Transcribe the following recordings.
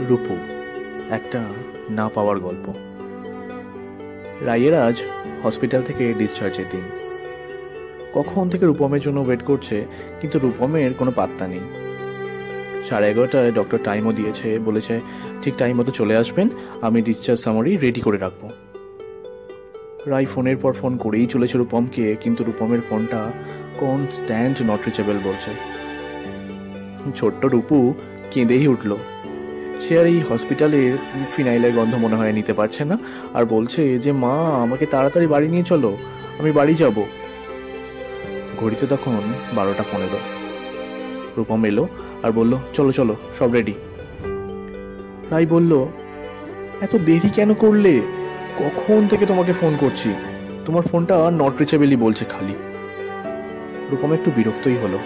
রূপু, একটা না পাওয়ার গল্প। রাইয়ের আজ হসপিটাল থেকে ডিসচার্জের দিন। কখন থেকে রূপমের জন্য ওয়েট করছে, কিন্তু রূপমের কোনো পাত্তা নেই। 11:30টায় ডক্টর টাইমও দিয়েছে, বলেছে ঠিক টাইম মতো চলে আসবেন, আমি ডিসচার্জ সামারি রেডি করে রাখবো। রাই ফোনের পর ফোন করেই চলেছে রূপমকে, কিন্তু রূপমের ফোনটা কনস্ট্যান্ট নট রিচেবল বলছে। ছোট্ট রূপু কেঁদেই উঠল। সে আর এই হসপিটালের ফিনাইলের গন্ধ মনে হয় নিতে পারছে না, আর বলছে যে মা, আমাকে তাড়াতাড়ি বাড়ি নিয়ে চলো, আমি বাড়ি যাব। ঘড়িতে তখন 12:15। রূপম এলো আর বলল, চলো চলো, সব রেডি। রাই বলল, এত দেরি কেন করলে? কখন থেকে তোমাকে ফোন করছি, তোমার ফোনটা নট রিচেবলই বলছে খালি। রূপম একটু বিরক্তই হলো।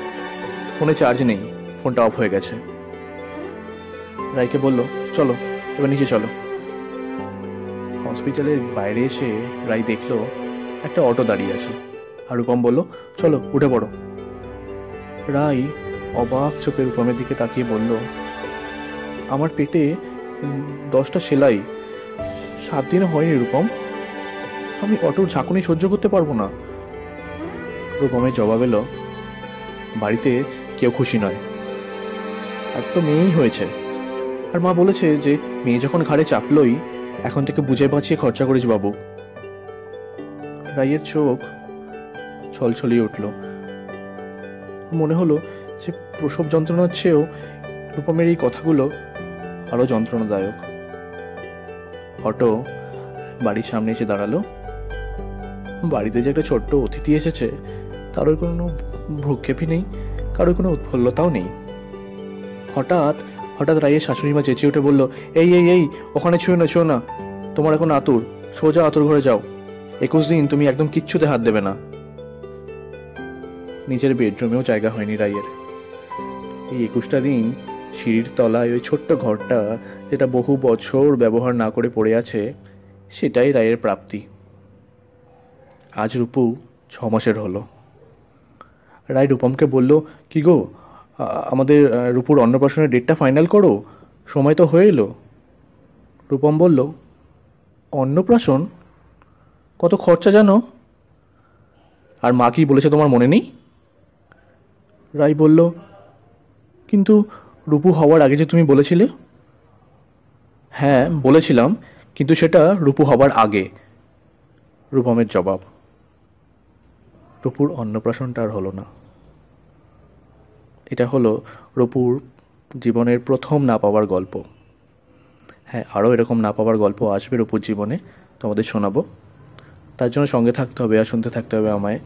ফোনে চার্জ নেই, ফোনটা অফ হয়ে গেছে। রাইকে বলল, চলো এবার নিচে চলো। হসপিটালের বাইরে এসে রাই দেখলো একটা অটো দাঁড়িয়ে আছে, আর রূপম বলল, চলো উঠে পড়ো। রাই অবাক চোখে রূপমের দিকে তাকিয়ে বলল, আমার পেটে 10টা সেলাই, 7 দিনও হয়নি রূপম, আমি অটোর ঝাঁকুনি সহ্য করতে পারবো না। রূপমের জবাব এলো, বাড়িতে কেউ খুশি নয়, আর তো মেয়েই হয়েছে, আর মা বলেছে যে মেয়ে যখন ঘাড়ে চাপলই, এখন থেকে বুঝে বাঁচিয়ে খরচা করিস বাবু। রাইয়ের চোখ ছলছলিয়ে উঠল। মনে হলো যে প্রসব যন্ত্রণার চেয়েও রূপমের এই কথাগুলো আরো যন্ত্রণাদায়ক। অটো বাড়ির সামনে এসে দাঁড়ালো। বাড়িতে যে একটা ছোট্ট অতিথি এসেছে, তারও কোনো ভ্রুক্ষেপই নেই, কারোর কোনো উৎফুল্লতাও নেই। হঠাৎ হঠাৎ রাইয়ের শাশুড়ি মা চেঁচিয়ে উঠে বলল, এই এই এই, ওখানে ছুঁয়ো না, ছুঁয়ো না, তোমার এখন আতুর, সোজা আতুর ঘরে যাও, 21 দিন তুমি একদম কিচ্ছুতে হাত দেবে না। নিজের বেডরুমেও জায়গা হয়নি রাইয়ের। এই 21টা দিন সিঁড়ির তলায় ওই ছোট্ট ঘরটা, যেটা বহু বছর ব্যবহার না করে পড়ে আছে, সেটাই রাইয়ের প্রাপ্তি। আজ রূপু 6 মাসের হলো। রাই রূপমকে বলল, কি গো, আমাদের রূপুর অন্নপ্রাশনের ডেটটা ফাইনাল করো, সময় তো হয়ে এলো। রূপম বলল, অন্নপ্রাশন? কত খরচা জানো? আর মা কি বলেছে তোমার মনে নেই? রাই বলল, কিন্তু রূপু হওয়ার আগে যে তুমি বলেছিলে। হ্যাঁ বলেছিলাম, কিন্তু সেটা রূপু হবার আগে। রূপমের জবাব। রূপুর অন্নপ্রাশনটা আর হলো না। এটা হলো রূপুর জীবনের প্রথম না পাওয়ার গল্প। হ্যাঁ, আরও এরকম না পাওয়ার গল্প আসবে রূপুর জীবনে, তোমাদের শোনাবো। তার জন্য সঙ্গে থাকতে হবে আর শুনতে থাকতে হবে আমায়।